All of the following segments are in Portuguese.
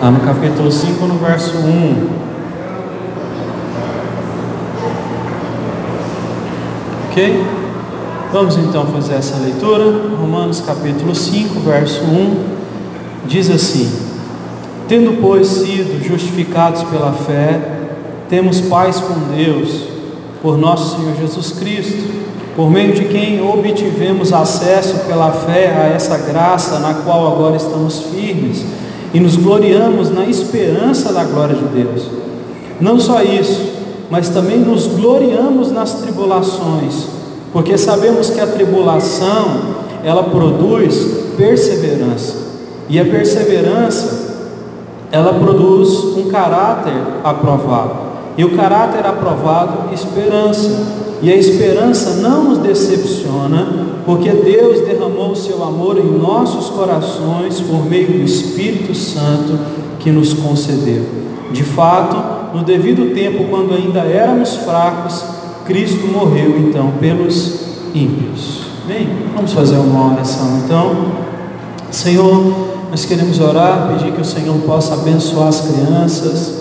lá no capítulo 5, no verso 1. Ok? Vamos então fazer essa leitura. Romanos capítulo 5, verso 1, diz assim: tendo, pois, sido justificados pela fé, temos paz com Deus, por nosso Senhor Jesus Cristo, por meio de quem obtivemos acesso pela fé a essa graça na qual agora estamos firmes, e nos gloriamos na esperança da glória de Deus. Não só isso, mas também nos gloriamos nas tribulações, porque sabemos que a tribulação, ela produz perseverança, e a perseverança, ela produz um caráter aprovado, e o caráter aprovado, esperança, e a esperança não nos decepciona, porque Deus derramou o seu amor em nossos corações por meio do Espírito Santo que nos concedeu. De fato, no devido tempo, quando ainda éramos fracos, Cristo morreu então pelos ímpios. Bem, vamos fazer uma oração então. Senhor, nós queremos orar, pedir que o Senhor possa abençoar as crianças,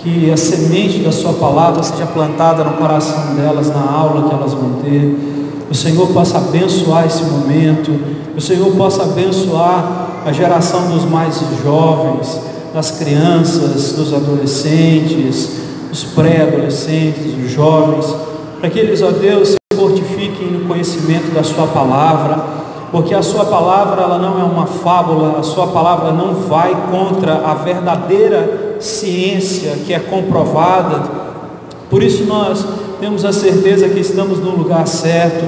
que a semente da sua palavra seja plantada no coração delas, na aula que elas vão ter. O Senhor possa abençoar esse momento, o Senhor possa abençoar a geração dos mais jovens, das crianças, dos adolescentes, dos pré-adolescentes, dos jovens, para que eles, ó Deus, se fortifiquem no conhecimento da sua palavra, porque a sua palavra, ela não é uma fábula, a sua palavra não vai contra a verdadeira ciência que é comprovada. Por isso nós temos a certeza que estamos no lugar certo,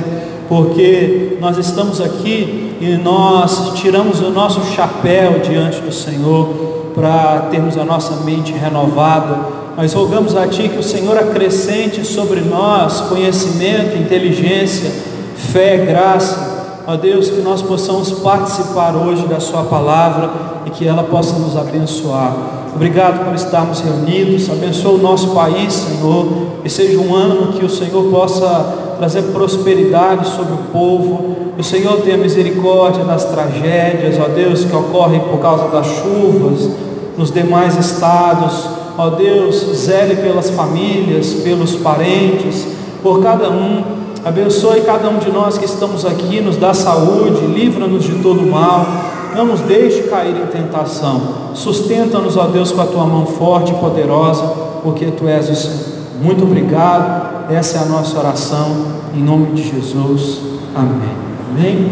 porque nós estamos aqui e nós tiramos o nosso chapéu diante do Senhor para termos a nossa mente renovada. Nós rogamos a Ti que o Senhor acrescente sobre nós conhecimento, inteligência, fé, graça. Ó Deus, que nós possamos participar hoje da Sua palavra e que ela possa nos abençoar. Obrigado por estarmos reunidos. Abençoa o nosso país, Senhor, e seja um ano que o Senhor possa trazer prosperidade sobre o povo. O Senhor tenha misericórdia das tragédias, ó Deus, que ocorrem por causa das chuvas nos demais estados. Ó Deus, zele pelas famílias, pelos parentes, por cada um. Abençoe cada um de nós que estamos aqui, nos dá saúde, livra-nos de todo mal, não nos deixe cair em tentação, sustenta-nos, ó Deus, com a Tua mão forte e poderosa, porque Tu és o Senhor. Muito obrigado, essa é a nossa oração, em nome de Jesus, amém. Amém?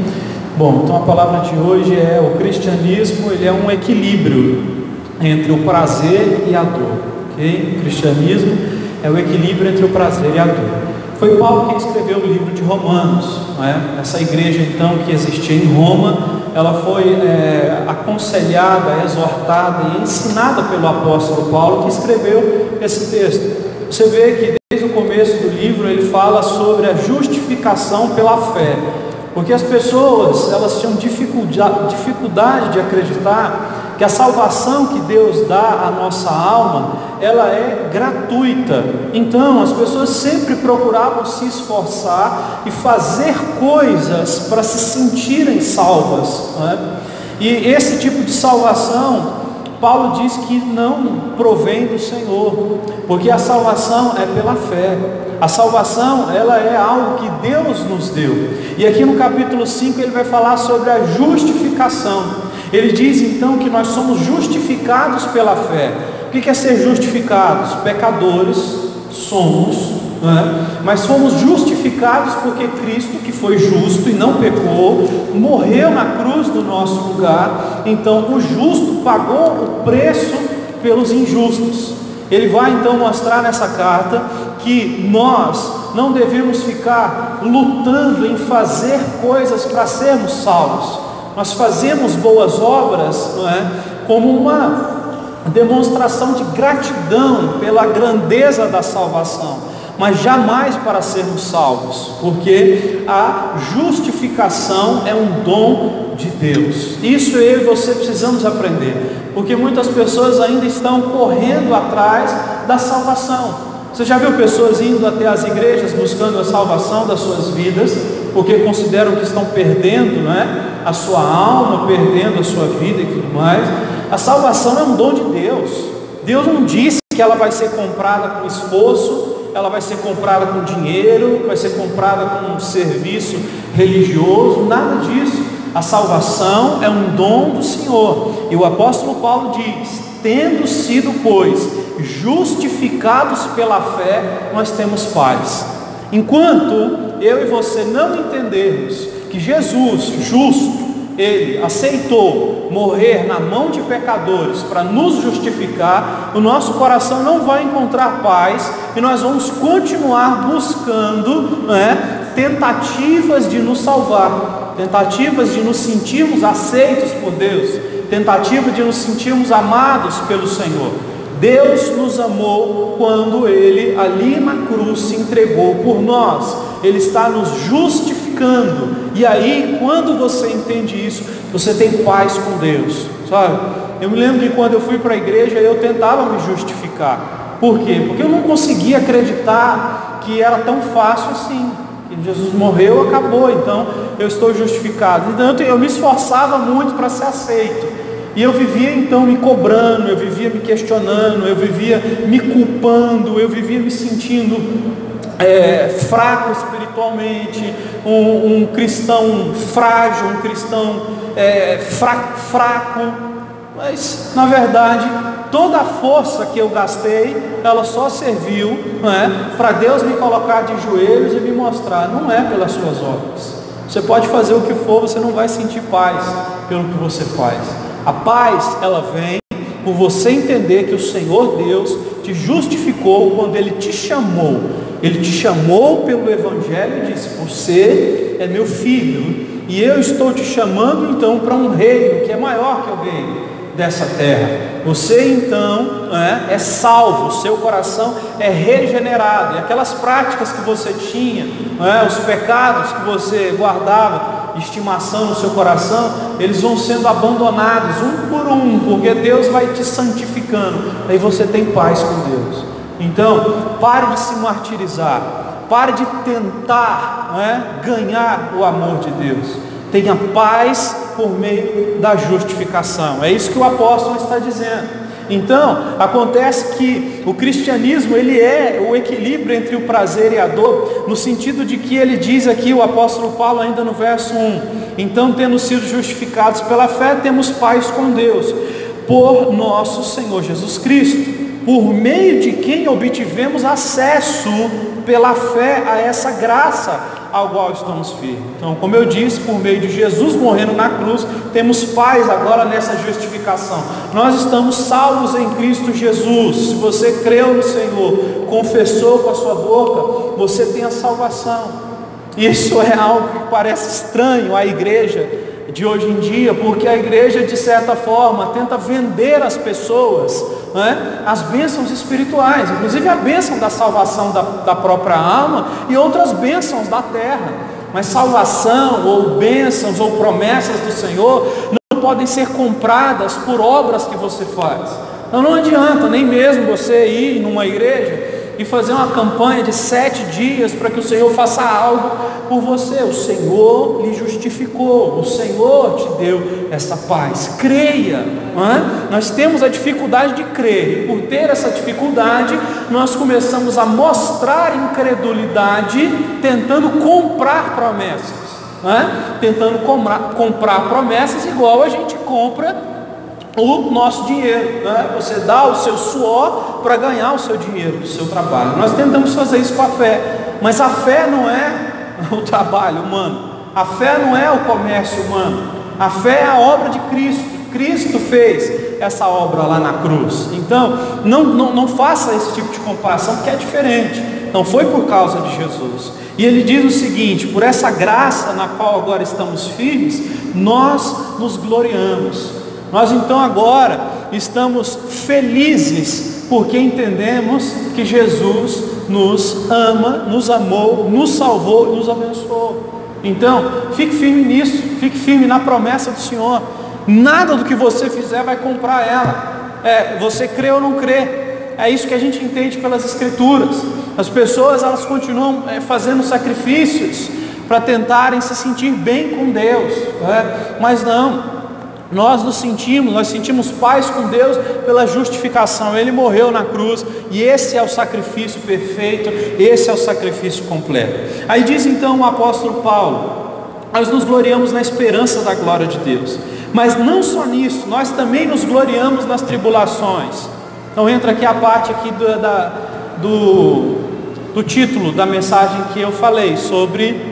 Bom, então a palavra de hoje é: o cristianismo, ele é um equilíbrio entre o prazer e a dor, ok? O cristianismo é o equilíbrio entre o prazer e a dor. Foi Paulo quem escreveu o livro de Romanos, não é? Essa igreja então que existia em Roma, ela foi aconselhada, exortada e ensinada pelo apóstolo Paulo, que escreveu esse texto. Você vê que desde o começo do livro ele fala sobre a justificação pela fé, porque as pessoas, elas tinham dificuldade de acreditar que a salvação que Deus dá à nossa alma, ela é gratuita. Então as pessoas sempre procuravam se esforçar e fazer coisas para se sentirem salvas, não é? E esse tipo de salvação, Paulo diz que não provém do Senhor, porque a salvação é pela fé. A salvação, ela é algo que Deus nos deu. E aqui no capítulo 5 ele vai falar sobre a justificação. Ele diz então que nós somos justificados pela fé. O que é ser justificados? Pecadores somos, né? Mas fomos justificados porque Cristo, que foi justo e não pecou, morreu na cruz do nosso lugar. Então o justo pagou o preço pelos injustos. Ele vai então mostrar nessa carta que nós não devemos ficar lutando em fazer coisas para sermos salvos. Nós fazemos boas obras, não é, como uma demonstração de gratidão pela grandeza da salvação, mas jamais para sermos salvos, porque a justificação é um dom de Deus. Isso eu e você precisamos aprender, porque muitas pessoas ainda estão correndo atrás da salvação. Você já viu pessoas indo até as igrejas buscando a salvação das suas vidas, porque consideram que estão perdendo, a sua alma, perdendo a sua vida e tudo mais? A salvação é um dom de Deus. Deus não disse que ela vai ser comprada com esforço, ela vai ser comprada com dinheiro, vai ser comprada com um serviço religioso, nada disso. A salvação é um dom do Senhor. E o apóstolo Paulo diz: tendo sido, pois, justificados pela fé, nós temos paz. Enquanto eu e você não entendermos que Jesus, justo, Ele aceitou morrer na mão de pecadores para nos justificar, o nosso coração não vai encontrar paz, e nós vamos continuar buscando tentativas de nos salvar, tentativas de nos sentirmos aceitos por Deus, tentativa de nos sentirmos amados pelo Senhor. Deus nos amou quando Ele ali na cruz se entregou por nós. Ele está nos justificando. E aí, quando você entende isso, você tem paz com Deus, sabe? Eu me lembro de quando eu fui para a igreja, eu tentava me justificar. Por quê? Porque eu não conseguia acreditar que era tão fácil assim. Que Jesus morreu, acabou, então eu estou justificado. Então eu me esforçava muito para ser aceito. E eu vivia então me cobrando, eu vivia me questionando, eu vivia me culpando, eu vivia me sentindo fraco espiritualmente, um cristão frágil, um cristão fraco. Mas na verdade toda a força que eu gastei, ela só serviu para Deus me colocar de joelhos e me mostrar: não é pelas suas obras. Você pode fazer o que for, você não vai sentir paz pelo que você faz. A paz, ela vem por você entender que o Senhor Deus te justificou quando Ele te chamou. Ele te chamou pelo Evangelho e disse: você é meu filho, e eu estou te chamando então para um reino que é maior que o reino dessa terra. Você então é salvo, o seu coração é regenerado, e aquelas práticas que você tinha, os pecados que você guardava de estimação no seu coração, eles vão sendo abandonados um por um, porque Deus vai te santificando. Aí você tem paz com Deus. Então pare de se martirizar, pare de tentar ganhar o amor de Deus. Tenha paz por meio da justificação. É isso que o apóstolo está dizendo. Então, acontece que o cristianismo, ele é o equilíbrio entre o prazer e a dor, no sentido de que ele diz aqui, o apóstolo Paulo, ainda no verso 1: então, tendo sido justificados pela fé, temos paz com Deus, por nosso Senhor Jesus Cristo, por meio de quem obtivemos acesso pela fé a essa graça ao qual estamos firmes. Então, como eu disse, por meio de Jesus morrendo na cruz, temos paz agora nessa justificação. Nós estamos salvos em Cristo Jesus. Se você creu no Senhor, confessou com a sua boca, você tem a salvação. Isso é algo que parece estranho à igreja de hoje em dia, porque a igreja, de certa forma, tenta vender às pessoas as bênçãos espirituais, inclusive a bênção da salvação da própria alma e outras bênçãos da terra. Mas salvação, ou bênçãos, ou promessas do Senhor não podem ser compradas por obras que você faz. Então não adianta nem mesmo você ir numa igreja e fazer uma campanha de 7 dias para que o Senhor faça algo por você. O Senhor lhe justificou, o Senhor te deu essa paz. Creia. Nós temos a dificuldade de crer, e por ter essa dificuldade, nós começamos a mostrar incredulidade, tentando comprar promessas, tentando comprar promessas igual a gente compra o nosso dinheiro, Você dá o seu suor para ganhar o seu dinheiro, o seu trabalho. Nós tentamos fazer isso com a fé, mas a fé não é o trabalho humano, a fé não é o comércio humano, a fé é a obra de Cristo. Cristo fez essa obra lá na cruz. Então não faça esse tipo de comparação, porque é diferente. Não foi por causa de Jesus. E ele diz o seguinte: por essa graça na qual agora estamos firmes, nós nos gloriamos. Nós então agora estamos felizes, porque entendemos que Jesus nos ama, nos amou, nos salvou e nos abençoou. Então, fique firme nisso, fique firme na promessa do Senhor. Nada do que você fizer vai comprar ela. Você crê ou não crê. é isso que a gente entende pelas Escrituras. As pessoas, elas continuam fazendo sacrifícios para tentarem se sentir bem com Deus, mas não. Nós sentimos paz com Deus pela justificação. Ele morreu na cruz e esse é o sacrifício perfeito, esse é o sacrifício completo. Aí diz então o apóstolo Paulo: nós nos gloriamos na esperança da glória de Deus, mas não só nisso, nós também nos gloriamos nas tribulações. Então entra aqui a parte aqui do título da mensagem que eu falei sobre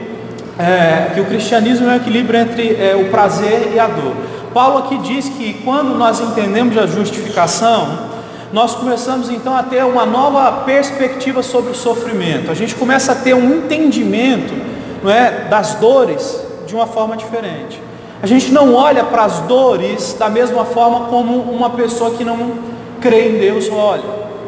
que o cristianismo é o equilíbrio entre o prazer e a dor. Paulo aqui diz que quando nós entendemos a justificação, nós começamos então a ter uma nova perspectiva sobre o sofrimento. A gente começa a ter um entendimento, não é, das dores de uma forma diferente. A gente não olha para as dores da mesma forma como uma pessoa que não crê em Deus olha.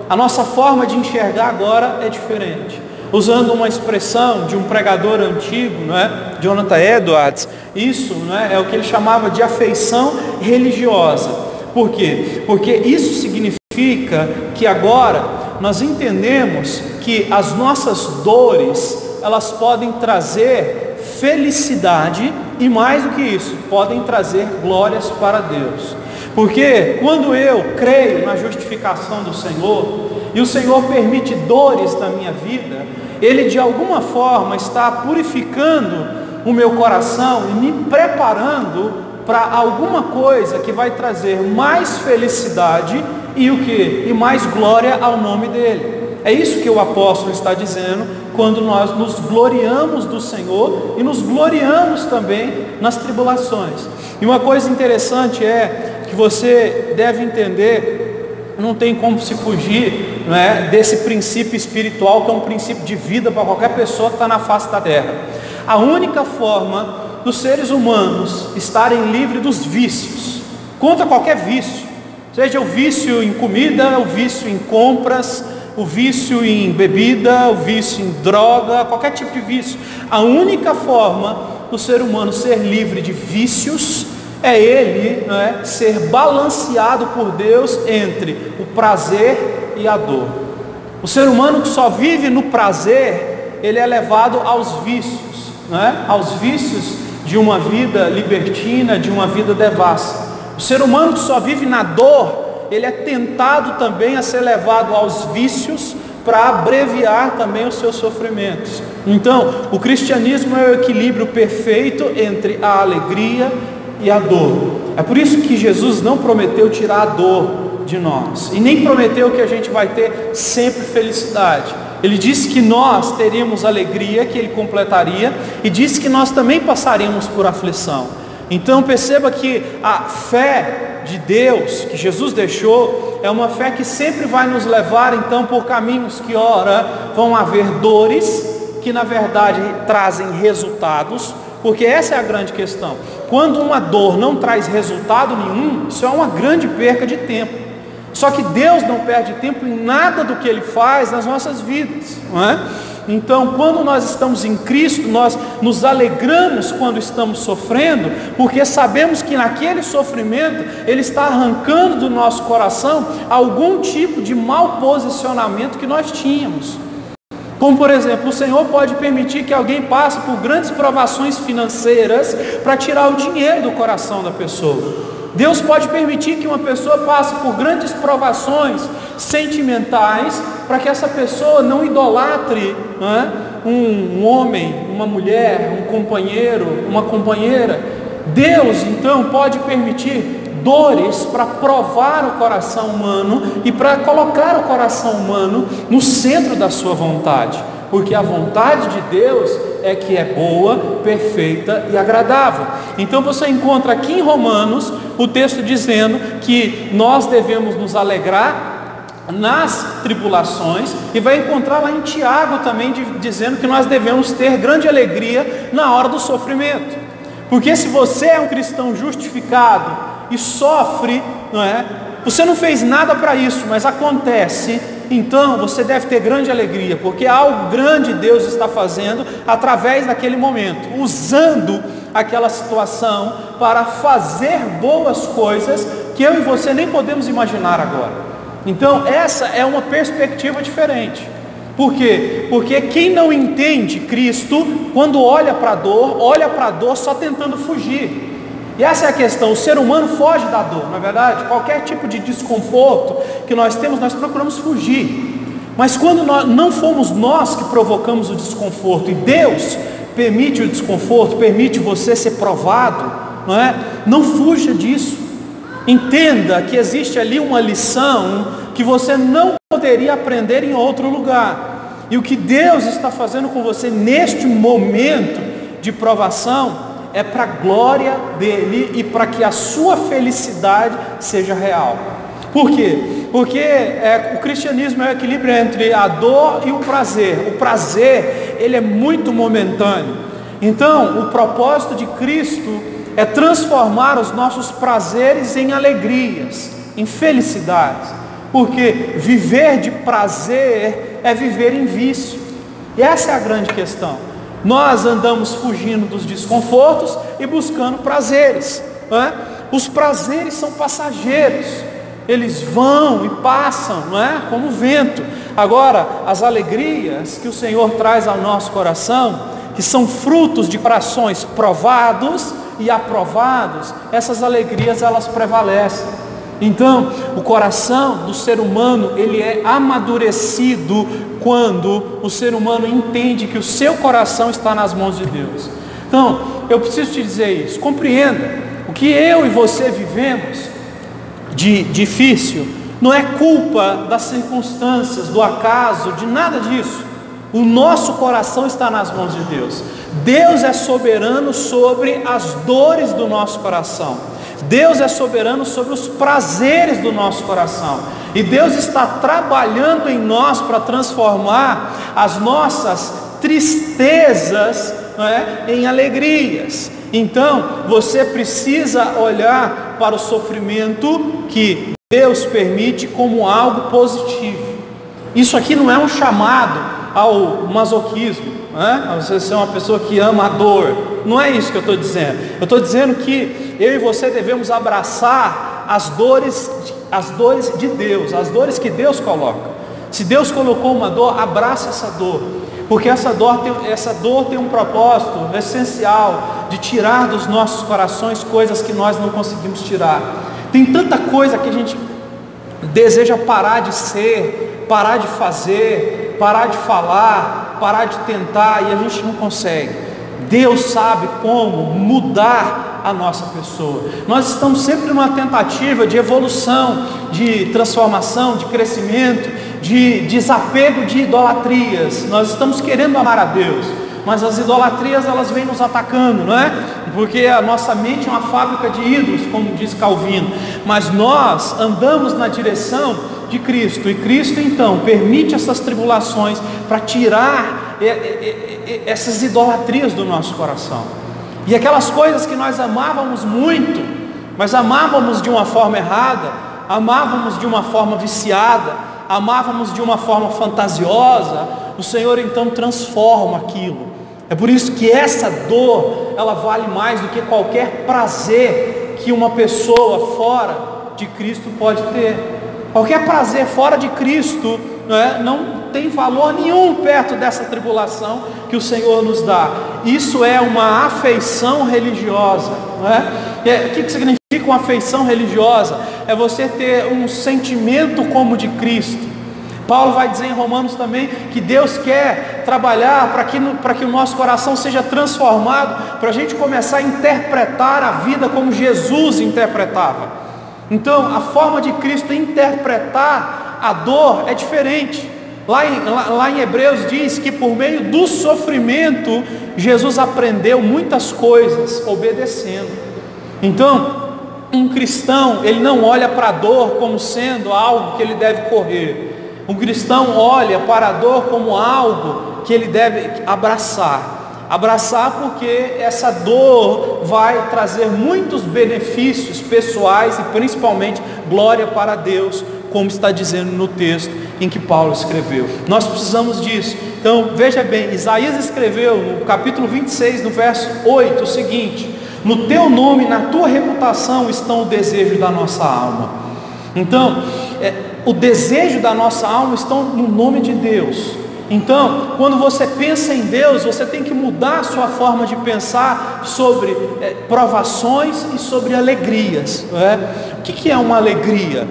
A nossa forma de enxergar agora é diferente. Usando uma expressão de um pregador antigo, não é? Jonathan Edwards, isso, não é? É o que ele chamava de afeição religiosa. Por quê? Porque isso significa que agora nós entendemos que as nossas dores, elas podem trazer felicidade e mais do que isso, podem trazer glórias para Deus. Porque quando eu creio na justificação do Senhor, e o Senhor permite dores na minha vida, Ele de alguma forma está purificando o meu coração e me preparando para alguma coisa que vai trazer mais felicidade e o que? E mais glória ao nome dEle. É isso que o apóstolo está dizendo quando nós nos gloriamos do Senhor e nos gloriamos também nas tribulações. E uma coisa interessante é que você deve entender, não tem como se fugir, não é, desse princípio espiritual que é um princípio de vida para qualquer pessoa que está na face da terra. A única forma dos seres humanos estarem livres dos vícios, contra qualquer vício, seja o vício em comida, o vício em compras, o vício em bebida, o vício em droga, qualquer tipo de vício. A única forma do ser humano ser livre de vícios é ele, não é, ser balanceado por Deus entre o prazer e a dor. O ser humano que só vive no prazer, ele é levado aos vícios, não é? Aos vícios de uma vida libertina, de uma vida devassa. O ser humano que só vive na dor, ele é tentado também a ser levado aos vícios para abreviar também os seus sofrimentos. Então, o cristianismo é o equilíbrio perfeito entre a alegria e a dor. É por isso que Jesus não prometeu tirar a dor de nós, e nem prometeu que a gente vai ter sempre felicidade. Ele disse que nós teríamos alegria, que Ele completaria, e disse que nós também passaríamos por aflição. Então perceba que a fé de Deus, que Jesus deixou, é uma fé que sempre vai nos levar então por caminhos que ora vão haver dores, que na verdade trazem resultados, porque essa é a grande questão. Quando uma dor não traz resultado nenhum, isso é uma grande perca de tempo. Só que Deus não perde tempo em nada do que Ele faz nas nossas vidas, não é? Então, quando nós estamos em Cristo, nós nos alegramos quando estamos sofrendo, porque sabemos que naquele sofrimento Ele está arrancando do nosso coração algum tipo de mau posicionamento que nós tínhamos. Como por exemplo, o Senhor pode permitir que alguém passe por grandes provações financeiras para tirar o dinheiro do coração da pessoa. Deus pode permitir que uma pessoa passe por grandes provações sentimentais para que essa pessoa não idolatre, não é? Um homem, uma mulher, um companheiro, uma companheira. Deus então pode permitir dores para provar o coração humano e para colocar o coração humano no centro da sua vontade, porque a vontade de Deus é que é boa, perfeita e agradável. Então você encontra aqui em Romanos o texto dizendo que nós devemos nos alegrar nas tribulações, e vai encontrar lá em Tiago também dizendo que nós devemos ter grande alegria na hora do sofrimento, porque se você é um cristão justificado e sofre, não é? Você não fez nada para isso, mas acontece, então você deve ter grande alegria, porque algo grande Deus está fazendo através daquele momento, usando aquela situação para fazer boas coisas que eu e você nem podemos imaginar agora. Então essa é uma perspectiva diferente. Por quê? Porque quem não entende Cristo, quando olha para a dor só tentando fugir. E essa é a questão, o ser humano foge da dor, não é verdade? Qualquer tipo de desconforto que nós temos, nós procuramos fugir. Mas quando não fomos nós que provocamos o desconforto, e Deus permite o desconforto, permite você ser provado, não é? Não fuja disso. Entenda que existe ali uma lição que você não poderia aprender em outro lugar. E o que Deus está fazendo com você neste momento de provação é para a glória dele e para que a sua felicidade seja real. Por quê? Porque o cristianismo é o equilíbrio entre a dor e o prazer. O prazer, ele é muito momentâneo. Então, o propósito de Cristo é transformar os nossos prazeres em alegrias, em felicidades. Porque viver de prazer é viver em vício. E essa é a grande questão. Nós andamos fugindo dos desconfortos e buscando prazeres, não é? Os prazeres são passageiros, eles vão e passam, não é? Como o vento. Agora, as alegrias que o Senhor traz ao nosso coração, que são frutos de corações provados e aprovados, essas alegrias elas prevalecem. Então, o coração do ser humano, ele é amadurecido quando o ser humano entende que o seu coração está nas mãos de Deus. Então, eu preciso te dizer isso, compreenda, o que eu e você vivemos de difícil, não é culpa das circunstâncias, do acaso, de nada disso. O nosso coração está nas mãos de Deus. Deus é soberano sobre as dores do nosso coração. Deus é soberano sobre os prazeres do nosso coração. E Deus está trabalhando em nós para transformar as nossas tristezas, não é, em alegrias. Então, você precisa olhar para o sofrimento que Deus permite como algo positivo. Isso aqui não é um chamado ao masoquismo, né? Você ser uma pessoa que ama a dor. Não é isso que eu estou dizendo. Eu estou dizendo que eu e você devemos abraçar as dores de Deus, as dores que Deus coloca. Se Deus colocou uma dor, abraça essa dor, porque essa dor tem um propósito essencial de tirar dos nossos corações coisas que nós não conseguimos tirar. Tem tanta coisa que a gente deseja parar de ser, parar de fazer, parar de falar, parar de tentar, e a gente não consegue. Deus sabe como mudar a nossa pessoa. Nós estamos sempre numa tentativa de evolução, de transformação, de crescimento, de desapego de idolatrias. Nós estamos querendo amar a Deus, mas as idolatrias elas vêm nos atacando, não é? Porque a nossa mente é uma fábrica de ídolos, como diz Calvino. Mas nós andamos na direção de Cristo, e Cristo então permite essas tribulações para tirar essas idolatrias do nosso coração. E aquelas coisas que nós amávamos muito, mas amávamos de uma forma errada, amávamos de uma forma viciada, amávamos de uma forma fantasiosa, o Senhor então transforma aquilo. É por isso que essa dor, ela vale mais do que qualquer prazer que uma pessoa fora de Cristo pode ter. Qualquer prazer fora de Cristo, não tem valor nenhum perto dessa tribulação que o Senhor nos dá. Isso é uma afeição religiosa, não é? O que significa uma afeição religiosa? É você ter um sentimento como de Cristo. Paulo vai dizer em Romanos também que Deus quer trabalhar para que o nosso coração seja transformado, para a gente começar a interpretar a vida como Jesus interpretava. Então, a forma de Cristo interpretar a dor é diferente. Lá em Hebreus diz que por meio do sofrimento, Jesus aprendeu muitas coisas obedecendo. Então, um cristão, ele não olha para a dor como sendo algo que ele deve correr. Um cristão olha para a dor como algo que ele deve abraçar. Abraçar porque essa dor vai trazer muitos benefícios pessoais e principalmente glória para Deus, como está dizendo no texto em que Paulo escreveu. Nós precisamos disso. Então veja bem, Isaías escreveu no capítulo 26, no verso 8, o seguinte: no teu nome, na tua reputação estão o desejo da nossa alma. Então, o desejo da nossa alma estão no nome de Deus. Então, quando você pensa em Deus, você tem que mudar a sua forma de pensar sobre provações e sobre alegrias. O que é uma alegria?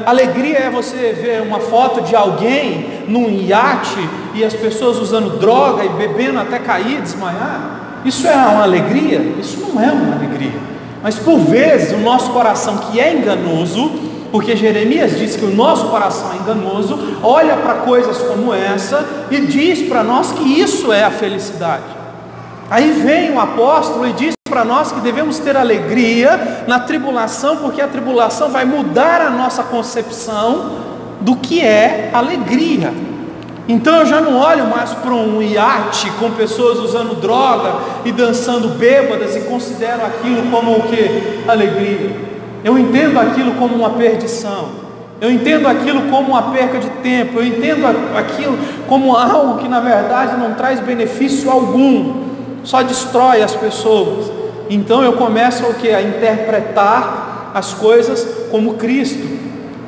Alegria é você ver uma foto de alguém num iate e as pessoas usando droga e bebendo até cair, desmaiar. Isso é uma alegria? Isso não é uma alegria. Mas por vezes o nosso coração, que é enganoso, porque Jeremias diz que o nosso coração é enganoso, olha para coisas como essa e diz para nós que isso é a felicidade. Aí vem o apóstolo e diz para nós que devemos ter alegria na tribulação, porque a tribulação vai mudar a nossa concepção do que é alegria. Então eu já não olho mais para um iate com pessoas usando droga e dançando bêbadas e considero aquilo como o que? Alegria. Eu entendo aquilo como uma perdição. Eu entendo aquilo como uma perca de tempo. Eu entendo aquilo como algo que na verdade não traz benefício algum, só destrói as pessoas. Então eu começo a interpretar as coisas como Cristo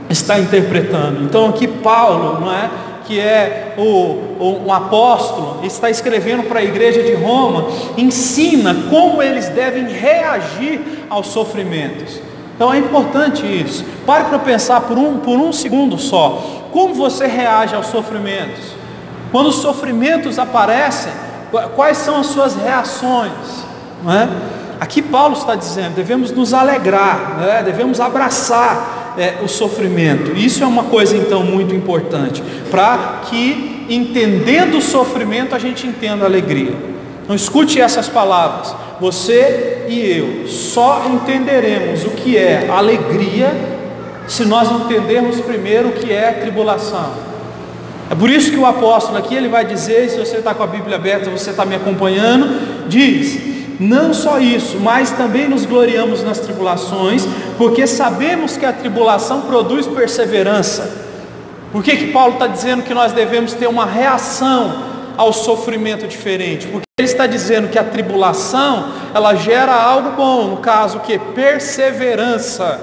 está interpretando. Então aqui Paulo, não é? Que é um apóstolo, está escrevendo para a igreja de Roma, ensina como eles devem reagir aos sofrimentos. Então é importante isso. Pare para pensar por um segundo só. Como você reage aos sofrimentos? Quando os sofrimentos aparecem, quais são as suas reações? Não é? Aqui Paulo está dizendo, devemos nos alegrar, né? Devemos abraçar o sofrimento. Isso é uma coisa então muito importante, para que entendendo o sofrimento a gente entenda a alegria. Então escute essas palavras. Você e eu só entenderemos o que é alegria se nós entendermos primeiro o que é tribulação. É por isso que o apóstolo aqui ele vai dizer, se você está com a Bíblia aberta, você está me acompanhando, diz: não só isso, mas também nos gloriamos nas tribulações, porque sabemos que a tribulação produz perseverança. Por que Paulo está dizendo que nós devemos ter uma reação ao sofrimento diferente? Porque ele está dizendo que a tribulação, ela gera algo bom, no caso que perseverança.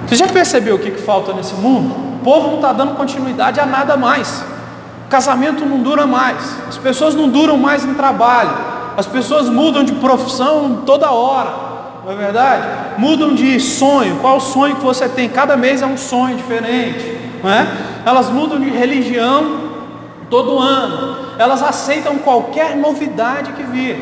Você já percebeu o que falta nesse mundo? O povo não está dando continuidade a nada mais. O casamento não dura mais, as pessoas não duram mais em trabalho, as pessoas mudam de profissão toda hora, não é verdade? Mudam de sonho. Qual o sonho que você tem? Cada mês é um sonho diferente, não é? Elas mudam de religião todo ano, elas aceitam qualquer novidade que vir.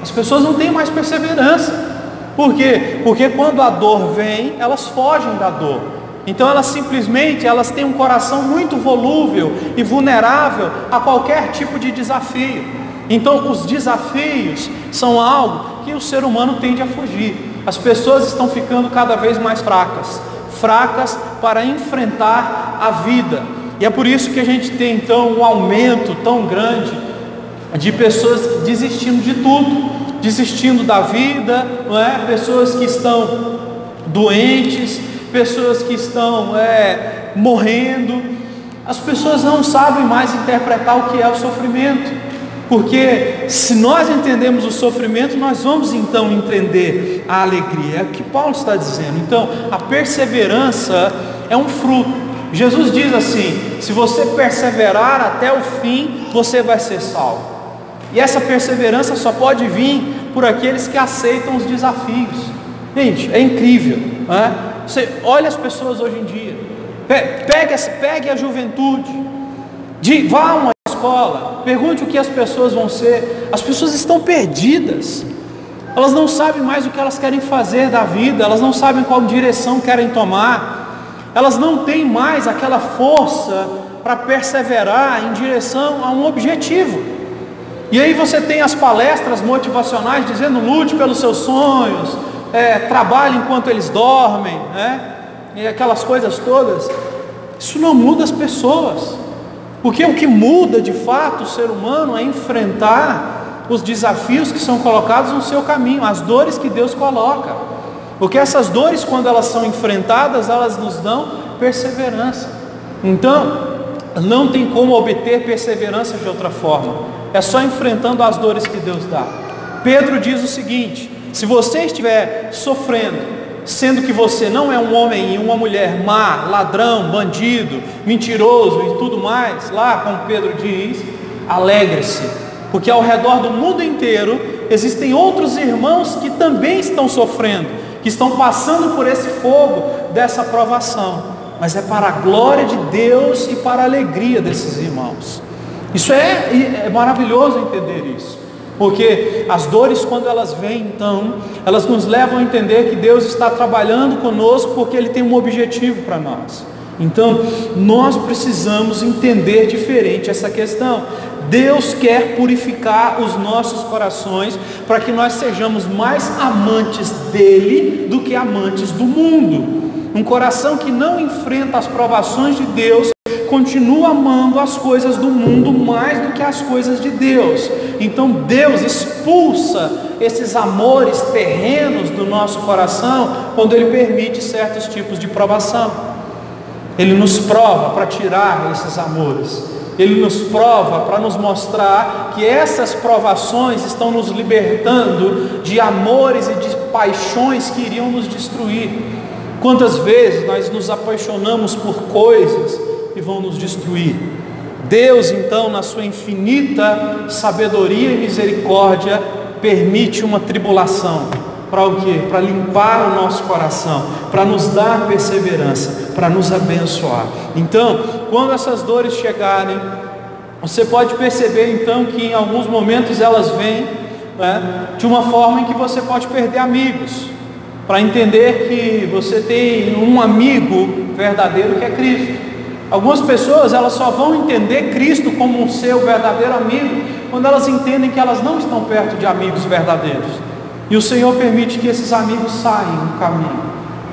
As pessoas não têm mais perseverança. Por quê? Porque quando a dor vem, elas fogem da dor. Então elas têm um coração muito volúvel e vulnerável a qualquer tipo de desafio. Então os desafios são algo que o ser humano tende a fugir. As pessoas estão ficando cada vez mais fracas para enfrentar a vida. E é por isso que a gente tem então um aumento tão grande de pessoas desistindo de tudo, desistindo da vida, não é? Pessoas que estão doentes, pessoas que estão morrendo. As pessoas não sabem mais interpretar o que é o sofrimento, porque se nós entendemos o sofrimento, nós vamos então entender a alegria. É o que Paulo está dizendo. Então a perseverança é um fruto. Jesus diz assim: se você perseverar até o fim, você vai ser salvo. E essa perseverança só pode vir por aqueles que aceitam os desafios. Gente, é incrível, não é? Você olha as pessoas hoje em dia, pegue a juventude, vá a uma escola, pergunte o que as pessoas vão ser. As pessoas estão perdidas, elas não sabem mais o que elas querem fazer da vida, elas não sabem qual direção querem tomar. Elas não têm mais aquela força para perseverar em direção a um objetivo. E aí você tem as palestras motivacionais dizendo: lute pelos seus sonhos, trabalhe enquanto eles dormem, né? E aquelas coisas todas. Isso não muda as pessoas, porque o que muda de fato o ser humano é enfrentar os desafios que são colocados no seu caminho, as dores que Deus coloca. Porque essas dores, quando elas são enfrentadas, elas nos dão perseverança. Então, não tem como obter perseverança de outra forma. É só enfrentando as dores que Deus dá. Pedro diz o seguinte: se você estiver sofrendo, sendo que você não é um homem e uma mulher má, ladrão, bandido, mentiroso e tudo mais, lá como Pedro diz, alegre-se, porque ao redor do mundo inteiro existem outros irmãos que também estão sofrendo, que estão passando por esse fogo dessa provação, mas é para a glória de Deus e para a alegria desses irmãos. Isso é maravilhoso entender isso, porque as dores, quando elas vêm, então elas nos levam a entender que Deus está trabalhando conosco, porque Ele tem um objetivo para nós. Então nós precisamos entender diferente essa questão. Deus quer purificar os nossos corações para que nós sejamos mais amantes dele do que amantes do mundo. Um coração que não enfrenta as provações de Deus continua amando as coisas do mundo mais do que as coisas de Deus. Então Deus expulsa esses amores terrenos do nosso coração quando Ele permite certos tipos de provação. Ele nos prova para tirar esses amores. Ele nos prova para nos mostrar que essas provações estão nos libertando de amores e de paixões que iriam nos destruir. Quantas vezes nós nos apaixonamos por coisas que vão nos destruir? Deus, então, na sua infinita sabedoria e misericórdia, permite uma tribulação. Para o quê? Para limpar o nosso coração, para nos dar perseverança, para nos abençoar. Então, quando essas dores chegarem, você pode perceber então que em alguns momentos elas vêm, né, de uma forma em que você pode perder amigos, para entender que você tem um amigo verdadeiro que é Cristo. Algumas pessoas, elas só vão entender Cristo como um seu verdadeiro amigo quando elas entendem que elas não estão perto de amigos verdadeiros. E o Senhor permite que esses amigos saiam do caminho,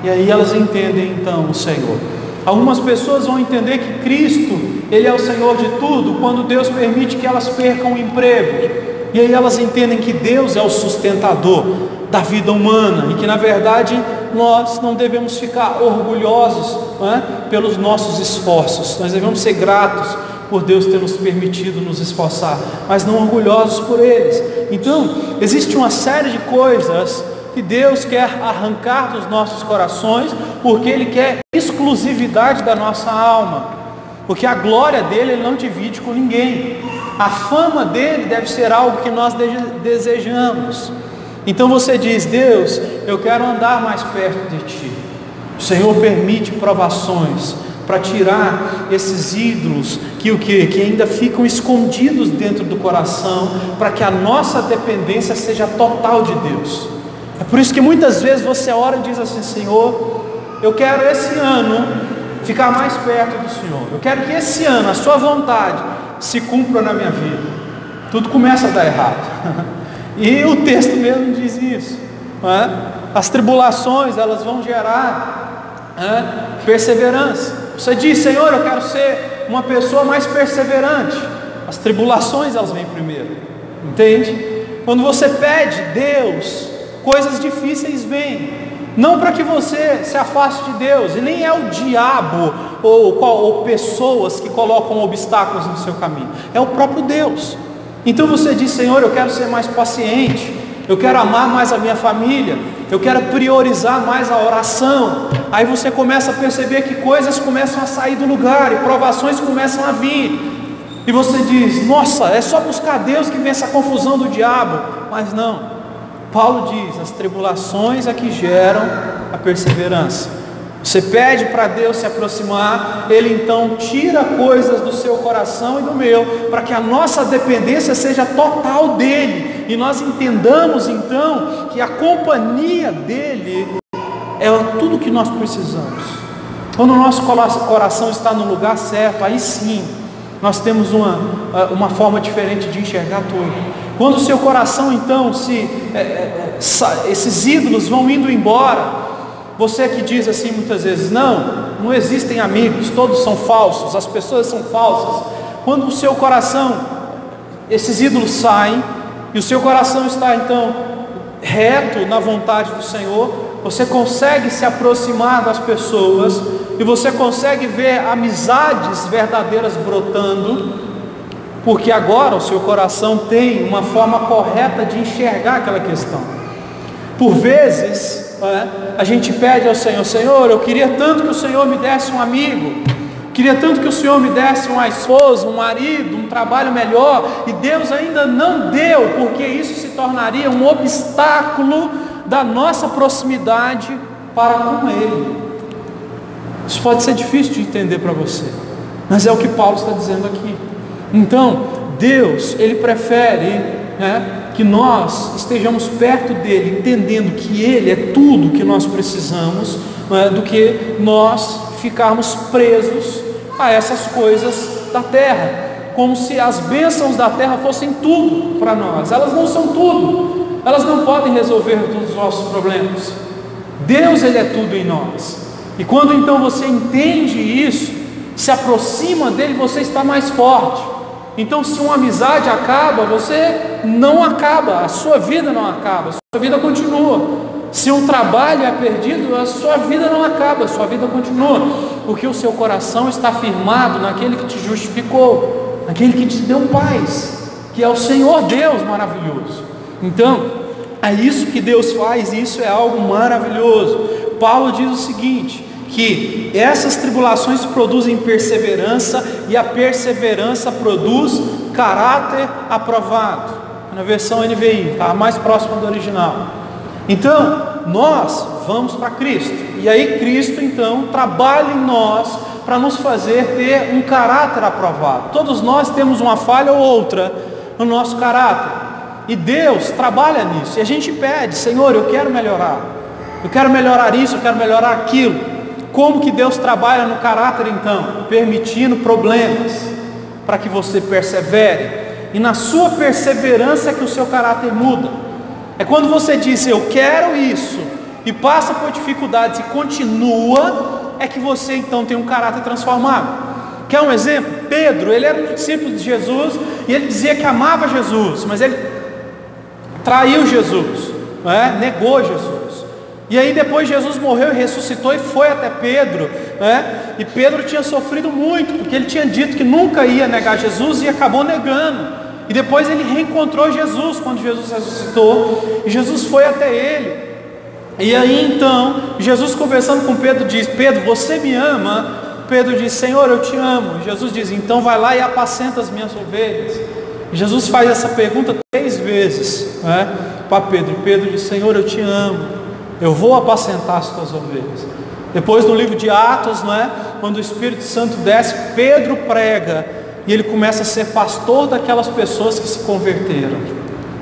e aí elas entendem então o Senhor. Algumas pessoas vão entender que Cristo, Ele é o Senhor de tudo, quando Deus permite que elas percam o emprego, e aí elas entendem que Deus é o sustentador da vida humana, e que na verdade nós não devemos ficar orgulhosos, né, pelos nossos esforços. Nós devemos ser gratos por Deus ter nos permitido nos esforçar, mas não orgulhosos por eles. Então, existe uma série de coisas que Deus quer arrancar dos nossos corações, porque Ele quer exclusividade da nossa alma, porque a glória dele Ele não divide com ninguém. A fama dele deve ser algo que nós desejamos. Então você diz: Deus, eu quero andar mais perto de Ti. O Senhor permite provações para tirar esses ídolos que ainda ficam escondidos dentro do coração, para que a nossa dependência seja total de Deus. É por isso que muitas vezes você ora e diz assim: Senhor, eu quero esse ano ficar mais perto do Senhor, eu quero que esse ano a sua vontade se cumpra na minha vida. Tudo começa a dar errado e o texto mesmo diz isso, não é? As tribulações, elas vão gerar perseverança. Você diz: Senhor, eu quero ser uma pessoa mais perseverante. As tribulações, elas vêm primeiro, entende? Quando você pede Deus, coisas difíceis vêm, não para que você se afaste de Deus, e nem é o diabo ou pessoas que colocam obstáculos no seu caminho, é o próprio Deus. Então você diz: Senhor, eu quero ser mais paciente, eu quero amar mais a minha família, eu quero priorizar mais a oração. Aí você começa a perceber que coisas começam a sair do lugar, e provações começam a vir, e você diz: nossa, é só buscar Deus que vem essa confusão do diabo. Mas não, Paulo diz: as tribulações é que geram a perseverança. Você pede para Deus se aproximar, Ele então tira coisas do seu coração e do meu, para que a nossa dependência seja total dEle, e nós entendamos então que a companhia dEle é tudo que nós precisamos. Quando o nosso coração está no lugar certo, aí sim nós temos uma forma diferente de enxergar tudo. Quando o seu coração então esses ídolos vão indo embora, você que diz assim muitas vezes: não existem amigos, todos são falsos, as pessoas são falsas. Quando o seu coração, esses ídolos saem, e o seu coração está então reto na vontade do Senhor, você consegue se aproximar das pessoas, e você consegue ver amizades verdadeiras brotando, porque agora o seu coração tem uma forma correta de enxergar aquela questão. Por vezes a gente pede ao Senhor: Senhor, eu queria tanto que o Senhor me desse um amigo, queria tanto que o Senhor me desse uma esposa, um marido, um trabalho melhor, e Deus ainda não deu, porque isso se tornaria um obstáculo da nossa proximidade para com Ele. Isso pode ser difícil de entender para você, mas é o que Paulo está dizendo aqui. Então, Deus, Ele prefere, que nós estejamos perto dEle, entendendo que Ele é tudo que nós precisamos, do que nós ficarmos presos a essas coisas da terra, como se as bênçãos da terra fossem tudo para nós. Elas não são tudo, elas não podem resolver todos os nossos problemas. Deus, Ele é tudo em nós, e quando então você entende isso, se aproxima dEle, você está mais forte. Então, se uma amizade acaba, você não acaba, a sua vida não acaba, a sua vida continua. Se um trabalho é perdido, a sua vida não acaba, a sua vida continua, porque o seu coração está firmado naquele que te justificou, naquele que te deu paz, que é o Senhor Deus maravilhoso. Então, é isso que Deus faz, e isso é algo maravilhoso. Paulo diz o seguinte, que essas tribulações produzem perseverança, e a perseverança produz caráter aprovado. Na versão NVI, está mais próxima do original. Então, nós vamos para Cristo, e aí Cristo então trabalha em nós para nos fazer ter um caráter aprovado. Todos nós temos uma falha ou outra no nosso caráter, e Deus trabalha nisso, e a gente pede: Senhor, eu quero melhorar isso, eu quero melhorar aquilo. Como que Deus trabalha no caráter então? Permitindo problemas, para que você persevere, e na sua perseverança é que o seu caráter muda. É quando você diz: eu quero isso, e passa por dificuldades e continua, é que você então tem um caráter transformado. Quer um exemplo? Pedro, ele era um discípulo de Jesus, e ele dizia que amava Jesus, mas ele traiu Jesus, negou Jesus. E aí depois Jesus morreu e ressuscitou e foi até Pedro, e Pedro tinha sofrido muito, porque ele tinha dito que nunca ia negar Jesus e acabou negando. E depois ele reencontrou Jesus quando Jesus ressuscitou, e Jesus foi até ele. E aí então Jesus, conversando com Pedro, diz: Pedro, você me ama? Pedro diz: Senhor, eu te amo. E Jesus diz: então vai lá e apacenta as minhas ovelhas. E Jesus faz essa pergunta 3 vezes para Pedro, e Pedro diz: Senhor, eu te amo, eu vou apacentar as tuas ovelhas. Depois, no livro de Atos, quando o Espírito Santo desce, Pedro prega, e ele começa a ser pastor daquelas pessoas que se converteram.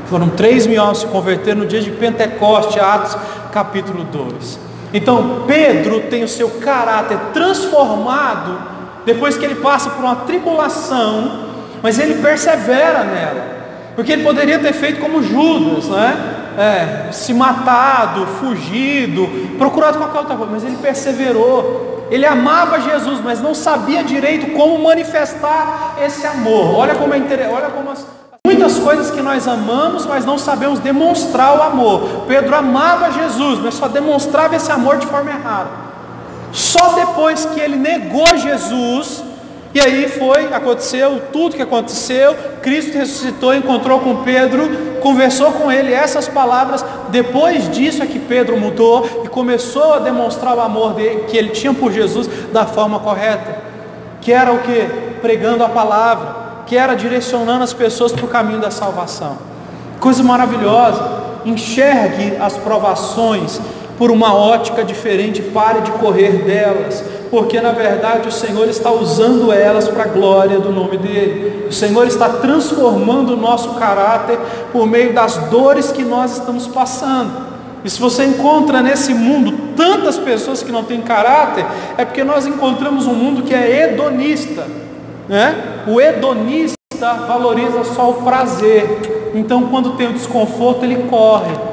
Foram 3.000 almas se converteram no dia de Pentecoste, Atos capítulo 2. Então Pedro tem o seu caráter transformado depois que ele passa por uma tribulação, mas ele persevera nela, porque ele poderia ter feito como Judas, se matado, fugido, procurado qualquer outra coisa, mas ele perseverou. Ele amava Jesus, mas não sabia direito como manifestar esse amor. Olha como é interessante, olha como muitas coisas que nós amamos, mas não sabemos demonstrar o amor. Pedro amava Jesus, mas só demonstrava esse amor de forma errada. Só depois que ele negou Jesus, e aí aconteceu tudo que aconteceu. Cristo ressuscitou, encontrou com Pedro, conversou com ele, essas palavras. Depois disso é que Pedro mudou e começou a demonstrar o amor dele, que ele tinha por Jesus, da forma correta, que era o que? Pregando a palavra, que era direcionando as pessoas para o caminho da salvação. Coisa maravilhosa. Enxergue as provações por uma ótica diferente, pare de correr delas, porque na verdade o Senhor está usando elas para a glória do nome dEle. O Senhor está transformando o nosso caráter por meio das dores que nós estamos passando. E se você encontra nesse mundo tantas pessoas que não têm caráter, é porque nós encontramos um mundo que é hedonista, O hedonista valoriza só o prazer. Então quando tem o desconforto, ele corre,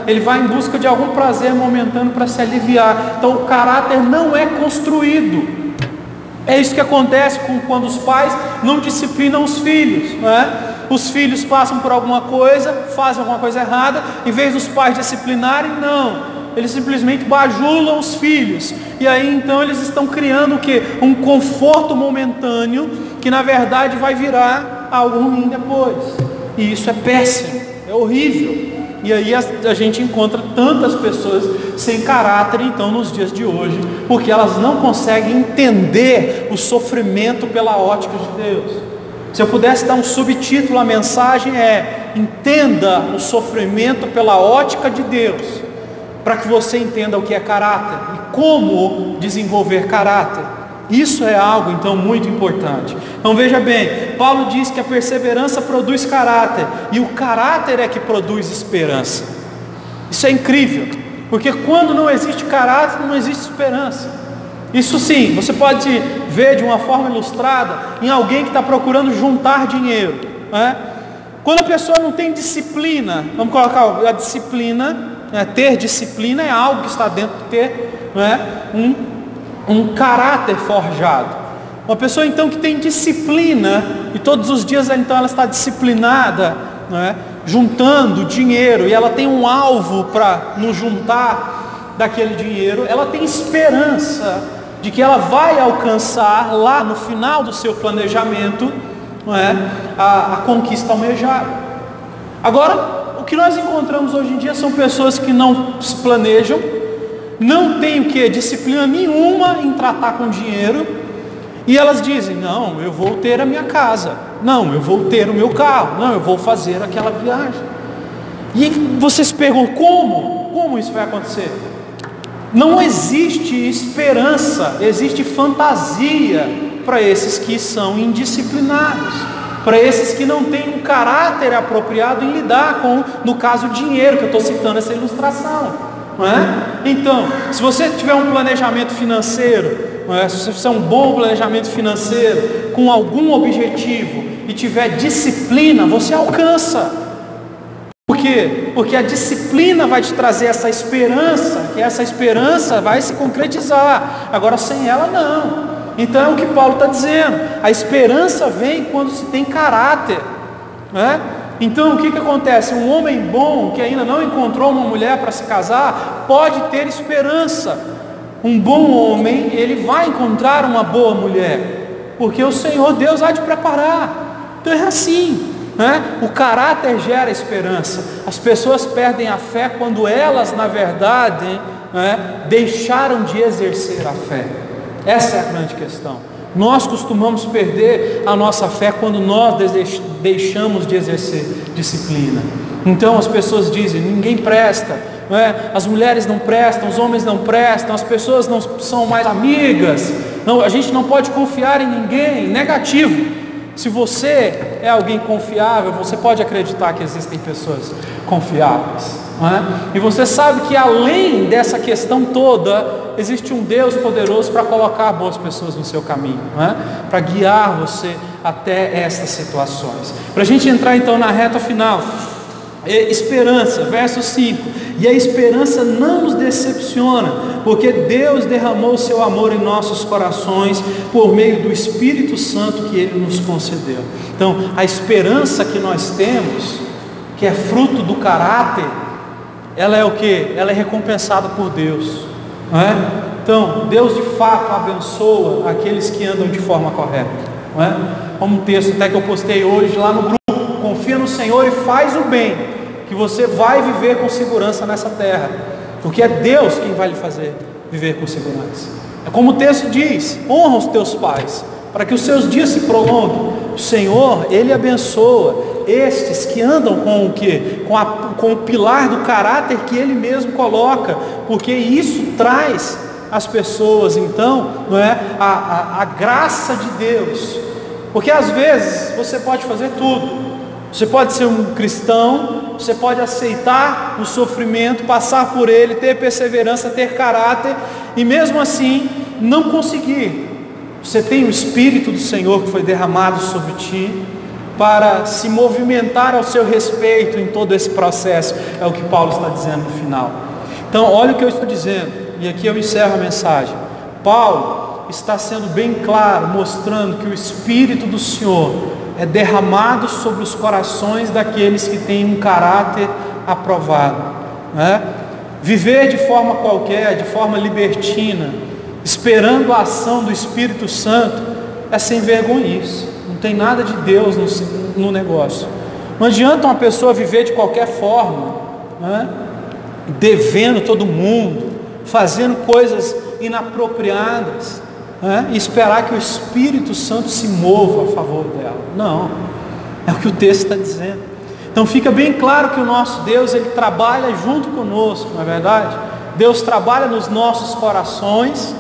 ele vai em busca de algum prazer momentâneo para se aliviar. Então o caráter não é construído. É isso que acontece quando os pais não disciplinam os filhos, Os filhos passam por alguma coisa, fazem alguma coisa errada, em vez dos pais disciplinarem, não, eles simplesmente bajulam os filhos, e aí então eles estão criando o quê? Um conforto momentâneo, que na verdade vai virar algo ruim depois, e isso é péssimo, é horrível. E aí a gente encontra tantas pessoas sem caráter então nos dias de hoje, porque elas não conseguem entender o sofrimento pela ótica de Deus. Se eu pudesse dar um subtítulo à mensagem entenda o sofrimento pela ótica de Deus, para que você entenda o que é caráter e como desenvolver caráter. Isso é algo então muito importante. Então veja bem, Paulo diz que a perseverança produz caráter, e o caráter é que produz esperança. Isso é incrível, porque quando não existe caráter, não existe esperança. Isso sim, você pode ver de uma forma ilustrada em alguém que está procurando juntar dinheiro, né? Quando a pessoa não tem disciplina, vamos colocar a disciplina, né? Ter disciplina é algo que está dentro de ter, né? um caráter forjado. Uma pessoa então que tem disciplina, e todos os dias então ela está disciplinada, né? Juntando dinheiro, e ela tem um alvo para nos juntar daquele dinheiro, ela tem esperança de que ela vai alcançar lá no final do seu planejamento, não é? a conquista almejada. Agora, o que nós encontramos hoje em dia são pessoas que não se planejam, não têm disciplina nenhuma em tratar com dinheiro, e elas dizem: não, eu vou ter a minha casa, não, eu vou ter o meu carro, não, eu vou fazer aquela viagem. E você se pergunta: como isso vai acontecer? Não existe esperança, existe fantasia para esses que são indisciplinados, para esses que não têm um caráter apropriado em lidar com, no caso, o dinheiro, que eu estou citando essa ilustração, não é? Então, se você tiver um planejamento financeiro, não é? Se você fizer um bom planejamento financeiro, com algum objetivo, e tiver disciplina, você alcança. Por quê? Porque a disciplina vai te trazer essa esperança, que essa esperança vai se concretizar. Agora, sem ela, não. Então é o que Paulo está dizendo: a esperança vem quando se tem caráter, né? Então o que acontece? Um homem bom, que ainda não encontrou uma mulher para se casar, pode ter esperança. Um bom homem, ele vai encontrar uma boa mulher, porque o Senhor Deus há de preparar. Então é assim, né? O caráter gera esperança. As pessoas perdem a fé quando elas, na verdade, né, deixaram de exercer a fé. Essa é a grande questão. Nós costumamos perder a nossa fé quando nós deixamos de exercer disciplina. Então as pessoas dizem: ninguém presta, não é? As mulheres não prestam, os homens não prestam, as pessoas não são mais amigas, não, a gente não pode confiar em ninguém. Negativo. Se você é alguém confiável, você pode acreditar que existem pessoas confiáveis, não é? E você sabe que além dessa questão toda, existe um Deus poderoso para colocar boas pessoas no seu caminho, não é? Para guiar você até estas situações. Para a gente entrar então na reta final, esperança, verso 5: e a esperança não nos decepciona, porque Deus derramou o seu amor em nossos corações por meio do Espírito Santo que Ele nos concedeu. Então, a esperança que nós temos, que é fruto do caráter, ela é o que? Ela é recompensada por Deus, não é? Então, Deus de fato abençoa aqueles que andam de forma correta, não é? Como um texto até que eu postei hoje lá no grupo: confia no Senhor e faz o bem, que você vai viver com segurança nessa terra, porque é Deus quem vai lhe fazer viver com segurança. É como o texto diz: honra os teus pais, para que os seus dias se prolonguem. O Senhor, Ele abençoa estes que andam com o quê? Com o pilar do caráter que Ele mesmo coloca, porque isso traz às pessoas então, não é? A graça de Deus. Porque às vezes você pode fazer tudo, você pode ser um cristão, você pode aceitar o sofrimento, passar por ele, ter perseverança, ter caráter, e mesmo assim não conseguir. Você tem o Espírito do Senhor que foi derramado sobre ti para se movimentar ao seu respeito em todo esse processo. É o que Paulo está dizendo no final. Então olha o que eu estou dizendo, e aqui eu encerro a mensagem. Paulo está sendo bem claro, mostrando que o Espírito do Senhor é derramado sobre os corações daqueles que têm um caráter aprovado, né? Viver de forma qualquer, de forma libertina, esperando a ação do Espírito Santo, é sem vergonhice. Não tem nada de Deus no negócio. Não adianta uma pessoa viver de qualquer forma, né? Devendo todo mundo, fazendo coisas inapropriadas, né? E esperar que o Espírito Santo se mova a favor dela. Não, é o que o texto está dizendo. Então fica bem claro que o nosso Deus, Ele trabalha junto conosco, não é verdade? Deus trabalha nos nossos corações,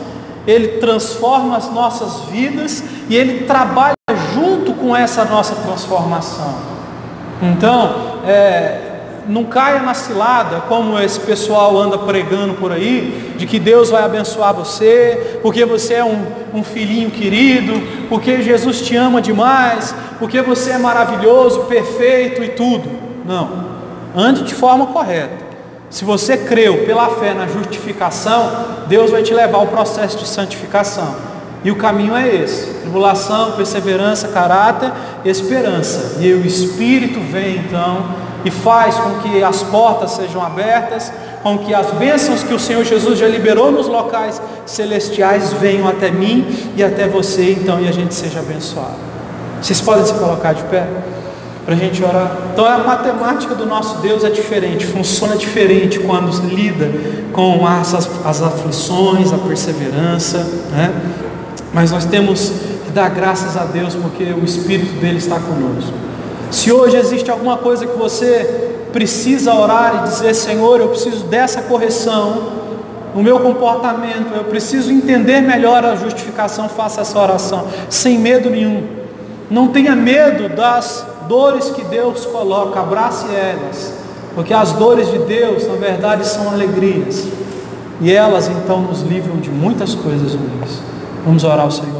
Ele transforma as nossas vidas e Ele trabalha junto com essa nossa transformação. Então, não caia na cilada, como esse pessoal anda pregando por aí, de que Deus vai abençoar você, porque você é um filhinho querido, porque Jesus te ama demais, porque você é maravilhoso, perfeito e tudo. Não, ande de forma correta. Se você creu pela fé na justificação, Deus vai te levar ao processo de santificação. E o caminho é esse: tribulação, perseverança, caráter, esperança. E aí o Espírito vem então e faz com que as portas sejam abertas, com que as bênçãos que o Senhor Jesus já liberou nos locais celestiais venham até mim e até você, então, e a gente seja abençoado. Vocês podem se colocar de pé para a gente orar? Então a matemática do nosso Deus é diferente, funciona diferente quando lida com as aflições, a perseverança, né? Mas nós temos que dar graças a Deus porque o Espírito dele está conosco. Se hoje existe alguma coisa que você precisa orar e dizer: Senhor, eu preciso dessa correção no meu comportamento, eu preciso entender melhor a justificação, faça essa oração sem medo nenhum. Não tenha medo das dores que Deus coloca, abrace elas, porque as dores de Deus na verdade são alegrias, e elas então nos livram de muitas coisas ruins. Vamos orar ao Senhor.